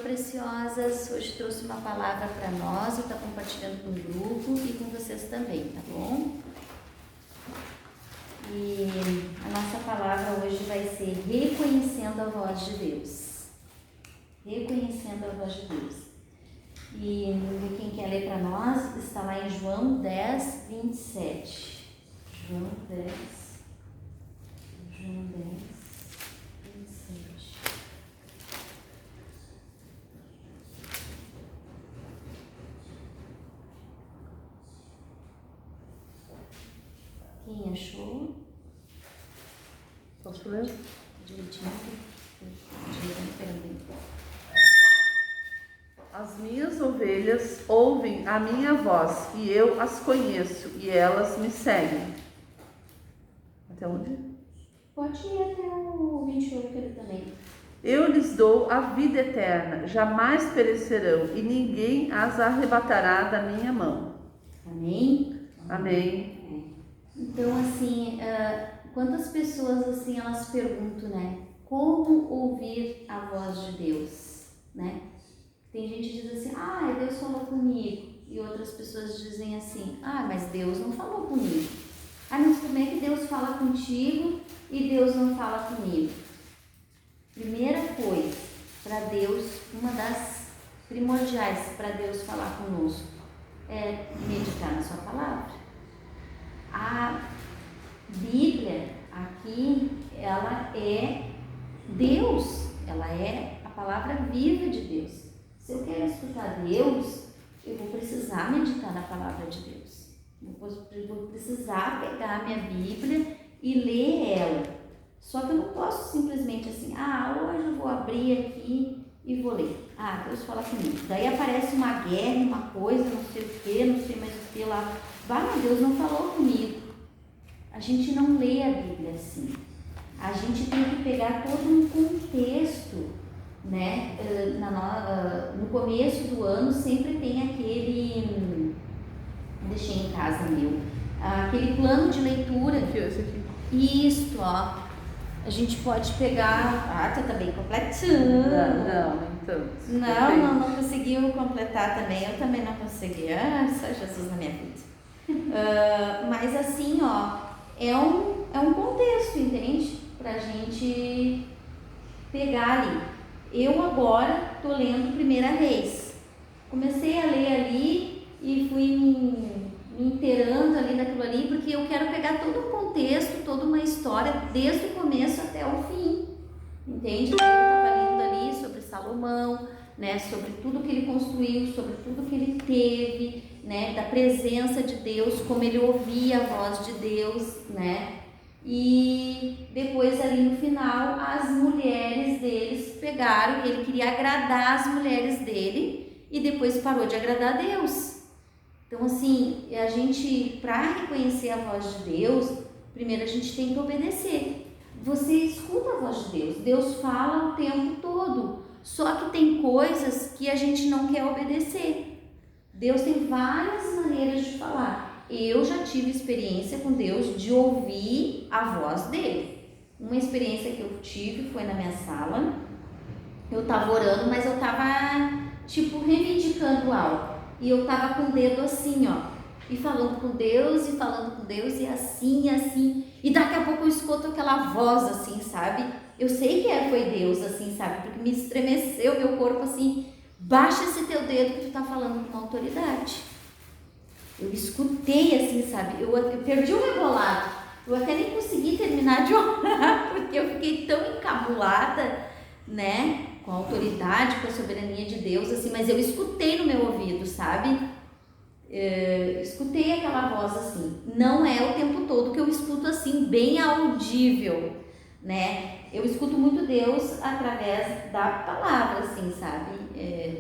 preciosas. Hoje trouxe uma palavra para nós, eu estou compartilhando com o grupo e com vocês também, tá bom? E a nossa palavra hoje vai ser reconhecendo a voz de Deus. Reconhecendo a voz de Deus. E quem quer ler para nós está lá em João 10, 27. João 10, 27. Quem achou? Posso ler? Direitinho. As minhas ovelhas ouvem a minha voz e eu as conheço e elas me seguem. Até onde? Pode ir até o 28 ele também. Eu lhes dou a vida eterna, jamais perecerão e ninguém as arrebatará da minha mão. Amém? Amém. Então, assim, quantas pessoas, assim, elas perguntam, né? Como ouvir a voz de Deus, né? Tem gente que diz assim, Deus falou comigo. E outras pessoas dizem assim, mas Deus não falou comigo. Mas como é que Deus fala contigo e Deus não fala comigo? Primeira coisa, para Deus, uma das primordiais para Deus falar conosco é meditar na sua palavra. A Bíblia aqui, ela é Deus, ela é a palavra viva de Deus. Se eu quero escutar Deus, eu vou precisar meditar na palavra de Deus. Eu vou precisar pegar a minha Bíblia e ler ela. Só que eu não posso simplesmente assim, hoje eu vou abrir aqui e vou ler. Deus fala comigo. Daí aparece uma guerra, uma coisa, não sei o que, não sei mais o que lá. Mas Deus não falou comigo. A gente não lê a Bíblia assim. A gente tem que pegar todo um contexto, né? No começo do ano sempre tem aquele, deixei em casa aquele plano de leitura. Esse aqui. Isto, ó. A gente pode pegar. Tá bem completando. Não conseguiu completar também. Eu também não consegui. Só Jesus na minha vida. Mas assim, ó, é um contexto, entende? Pra gente pegar ali. Eu agora tô lendo 1 Reis. Comecei a ler ali e fui me inteirando ali daquilo ali, porque eu quero pegar todo o contexto, toda uma história, desde o começo até o fim, entende? Eu estava lendo ali sobre Salomão, né, sobre tudo que ele construiu, sobre tudo que ele teve, né, da presença de Deus, como ele ouvia a voz de Deus, né, e depois ali no final as mulheres deles pegaram, e ele queria agradar as mulheres dele, e depois parou de agradar a Deus. Então, assim, a gente, para reconhecer a voz de Deus, primeiro a gente tem que obedecer. Você escuta a voz de Deus, Deus fala o tempo todo, só que tem coisas que a gente não quer obedecer. Deus tem várias maneiras de falar. Eu já tive experiência com Deus de ouvir a voz dele. Uma experiência que eu tive foi na minha sala, eu estava orando, mas eu estava, reivindicando algo. E eu tava com o dedo assim, ó, e falando com Deus, e assim, e daqui a pouco eu escuto aquela voz assim, sabe? Eu sei que foi Deus, assim, sabe? Porque me estremeceu meu corpo assim, baixa esse teu dedo que tu tá falando com autoridade. Eu escutei assim, sabe? Eu perdi o rebolado, eu até nem consegui terminar de orar, porque eu fiquei tão encabulada, né? Com a autoridade, com a soberania de Deus, assim, mas eu escutei no meu ouvido, sabe? Escutei aquela voz assim. Não é o tempo todo que eu escuto assim, bem audível, né? Eu escuto muito Deus através da palavra, assim, sabe?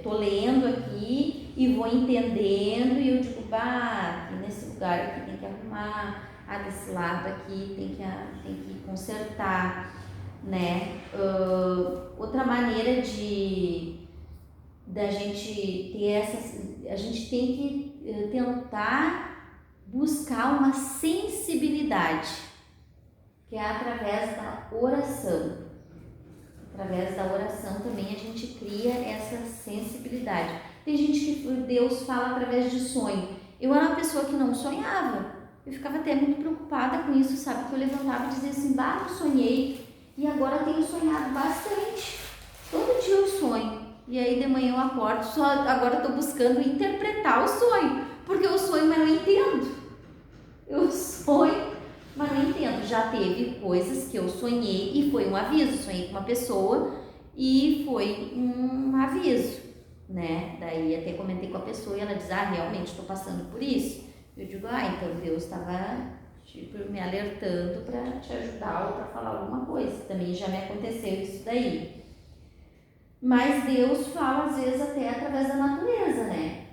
Tô lendo aqui e vou entendendo e eu digo, aqui nesse lugar aqui tem que arrumar, desse lado aqui tem que consertar, né? Outra maneira da gente ter a gente tem que tentar buscar uma sensibilidade, que é através da oração. através da oração também a gente cria essa sensibilidade. Tem gente que Deus fala através de sonho. Eu era uma pessoa que não sonhava. Eu ficava até muito preocupada com isso, sabe? Que eu levantava e dizia assim, bah, eu sonhei. E agora tenho sonhado bastante. Todo dia eu sonho. E aí de manhã eu acordo, agora estou buscando interpretar o sonho. Porque eu sonho, mas não entendo. Eu sonho, mas não entendo. Já teve coisas que eu sonhei e foi um aviso. Sonhei com uma pessoa e foi um aviso, né? Daí até comentei com a pessoa e ela diz, realmente estou passando por isso. Eu digo, então Deus estava tipo, me alertando para te ajudar ou para falar alguma coisa. Também já me aconteceu isso daí. Mas Deus fala às vezes até através da natureza, né?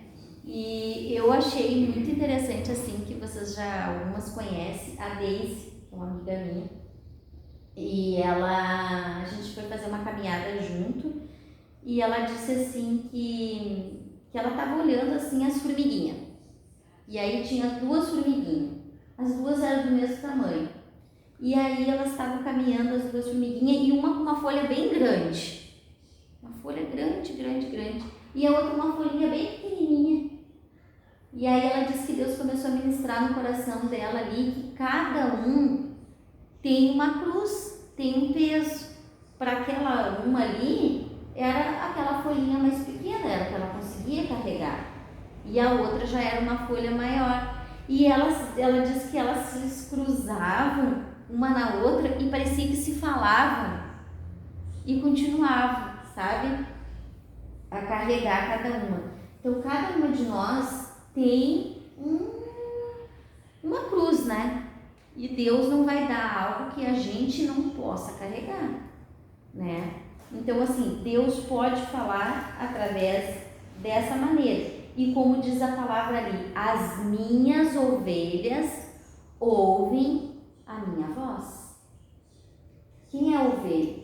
E eu achei muito interessante assim, que vocês já algumas conhecem, a Daisy, que é uma amiga minha. E a gente foi fazer uma caminhada junto e ela disse assim que ela estava olhando assim as formiguinhas. E aí tinha 2 formiguinhas, as 2 eram do mesmo tamanho. E aí elas estavam caminhando, as 2 formiguinhas, e uma com uma folha bem grande. Uma folha grande, grande, grande. E a outra uma folhinha bem pequenininha. E aí ela disse que Deus começou a ministrar no coração dela ali, que cada um tem uma cruz, tem um peso. Para aquela uma ali, era aquela folhinha mais pequena, era que ela conseguia carregar. E a outra já era uma folha maior. E ela disse que elas se cruzavam uma na outra e parecia que se falavam e continuavam, sabe? A carregar cada uma. Então, cada uma de nós tem uma cruz, né? E Deus não vai dar algo que a gente não possa carregar, né? Então, assim, Deus pode falar através dessa maneira. E como diz a palavra ali, as minhas ovelhas ouvem a minha voz. Quem é a ovelha?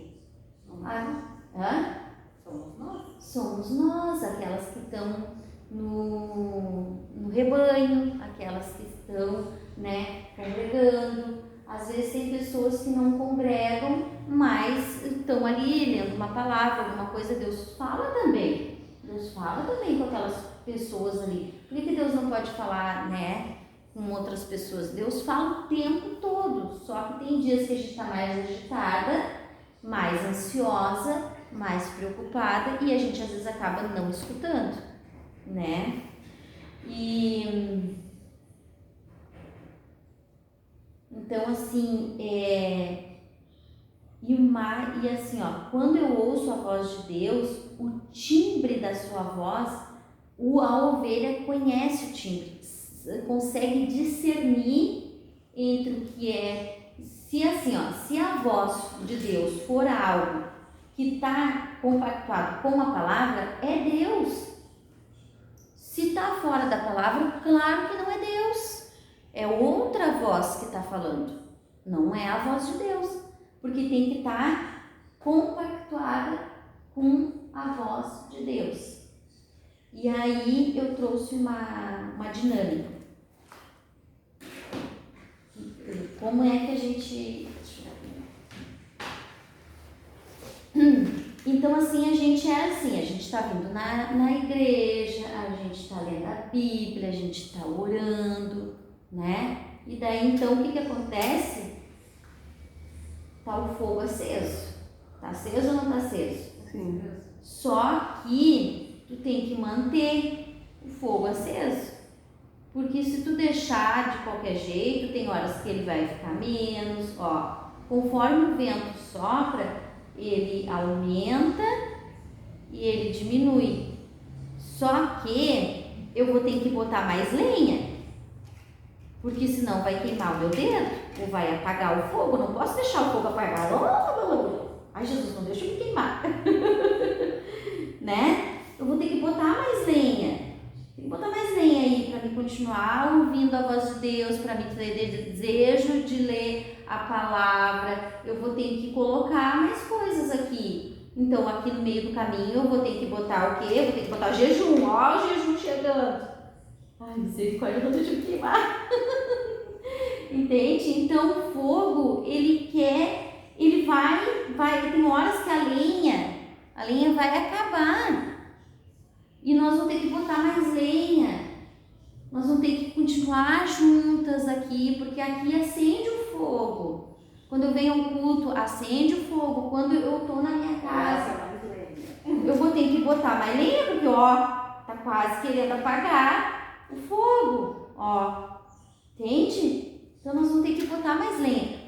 Somos nós. Somos nós, aquelas que estão no rebanho, aquelas que estão, né, congregando. Às vezes tem pessoas que não congregam, mas estão ali lendo uma palavra, alguma coisa. Deus fala também. Deus fala também com aquelas pessoas ali. Por que Deus não pode falar, né, com outras pessoas? Deus fala o tempo todo, só que tem dias que a gente está mais agitada, mais ansiosa, mais preocupada e a gente às vezes acaba não escutando, né? E então assim, e assim, quando eu ouço a voz de Deus, o timbre da sua voz, a ovelha conhece o timbre, consegue discernir entre o que é, se a voz de Deus for algo que está compactuado com a palavra, é Deus. Se está fora da palavra, claro que não é Deus, é outra voz que está falando, não é a voz de Deus, porque tem que estar compactuada com a voz de Deus. E aí eu trouxe uma dinâmica. Como é que a gente... Então assim, a gente está vindo na igreja, a gente está lendo a Bíblia, a gente está orando, né? E daí então o que acontece? Tá o fogo aceso. Tá aceso ou não tá aceso? Sim. Só que tu tem que manter o fogo aceso. Porque se tu deixar de qualquer jeito, tem horas que ele vai ficar menos, conforme o vento sopra, ele aumenta e ele diminui. Só que eu vou ter que botar mais lenha, porque senão vai queimar o meu dedo ou vai apagar o fogo. Não posso deixar o fogo apagado. Ai, Jesus, não deixa eu me queimar. Né? Eu vou ter que botar mais lenha. Tem que botar mais lenha aí para mim continuar ouvindo a voz de Deus, para mim ter desejo de ler a palavra. Eu vou ter que colocar mais coisas aqui. Então, aqui no meio do caminho, eu vou ter que botar o quê? Eu vou ter que botar jejum. Ó, o jejum chegando. Ai, misericórdia, não deixa eu queimar. Entende? Então, o fogo, ele quer ele tem horas que a lenha vai acabar. E nós vamos ter que botar mais lenha. Nós vamos ter que continuar juntas aqui, porque aqui acende o fogo. Quando eu venho ao culto, acende o fogo. Quando eu estou na minha casa, eu vou ter que botar mais lenha, porque tá quase querendo apagar o fogo. Entende? Então nós vamos ter que botar mais lenha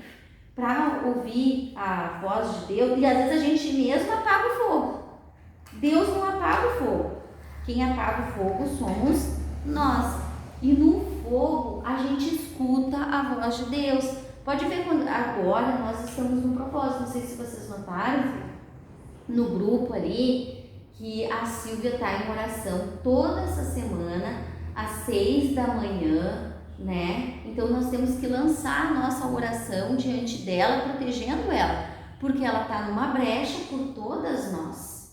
para ouvir a voz de Deus. E às vezes a gente mesmo apaga o fogo. Deus não apaga o fogo. Quem apaga o fogo somos nós. E no fogo a gente escuta a voz de Deus. Pode ver quando agora nós estamos no propósito. Não sei se vocês notaram no grupo ali que a Silvia está em oração toda essa semana às 6 da manhã, né? Então nós temos que lançar a nossa oração diante dela, protegendo ela, porque ela está numa brecha por todas nós.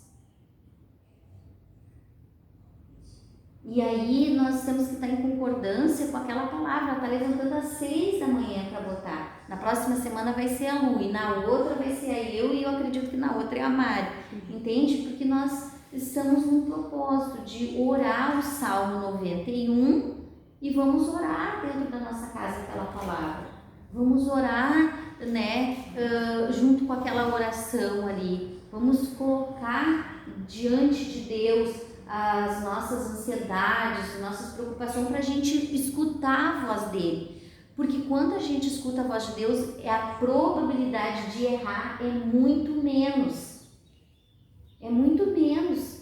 E aí nós temos que estar em concordância com aquela palavra. Ela está levantando às 6 da manhã para botar. Na próxima semana vai ser a Lu, e na outra vai ser a eu, e eu acredito que na outra é a Mari. Entende? Porque nós estamos num propósito de orar o Salmo 91 e vamos orar dentro da nossa casa aquela palavra. Vamos orar, né, junto com aquela oração ali. Vamos colocar diante de Deus as nossas ansiedades, as nossas preocupações, para a gente escutar a voz dele. Porque quando a gente escuta a voz de Deus, a probabilidade de errar é muito menos. É muito menos.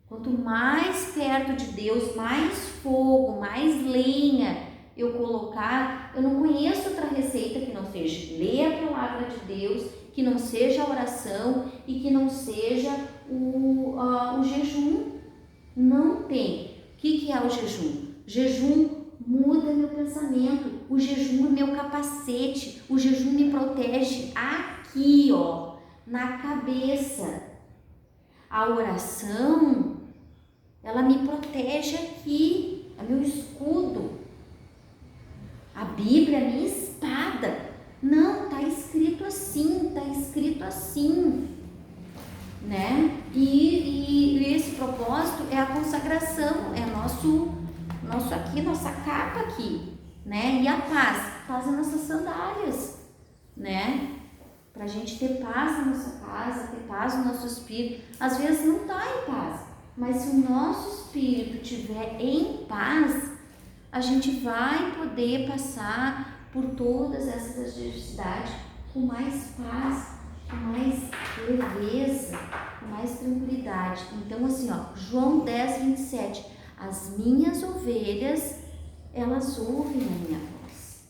Quanto mais perto de Deus, mais fogo, mais lenha eu colocar. Eu não conheço outra receita que não seja ler a palavra de Deus, que não seja a oração e que não seja o jejum. Não tem. O que é o jejum? Jejum muda meu pensamento. O jejum é meu capacete. O jejum me protege aqui, na cabeça. A oração, ela me protege aqui. É meu escudo. A Bíblia é minha espada. Não, tá escrito assim, né? E esse propósito é a consagração, é nosso aqui, nossa capa aqui, né? E a paz é nossas sandálias, né? Pra gente ter paz na nossa casa, ter paz no nosso espírito. Às vezes não tá em paz, mas se o nosso espírito estiver em paz, a gente vai poder passar por todas essas adversidades com mais paz, com mais leveza, com mais tranquilidade. Então assim, João 10, 27, as minhas ovelhas, elas ouvem a minha voz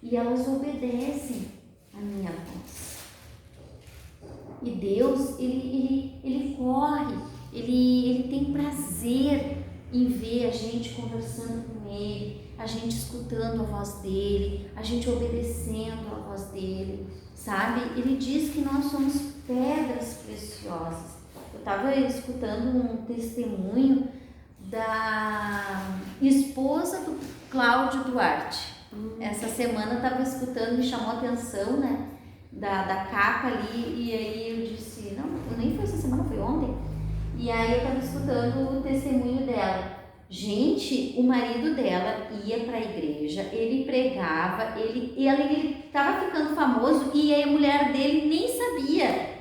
e elas obedecem a minha voz. E Deus, ele corre, ele tem prazer em ver a gente conversando com ele, a gente escutando a voz dele, a gente obedecendo a voz dele, sabe? Ele diz que nós somos pedras preciosas. Eu estava escutando um testemunho da esposa do Cláudio Duarte. Essa semana eu estava escutando, me chamou a atenção, né? Da capa ali, e aí eu disse, não, nem foi essa semana, foi ontem. E aí eu estava escutando o testemunho dela. Gente, o marido dela ia para a igreja, ele pregava, ele estava ficando famoso e a mulher dele nem sabia,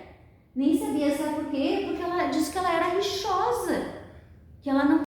sabe por quê? Porque ela disse que ela era rixosa, que ela não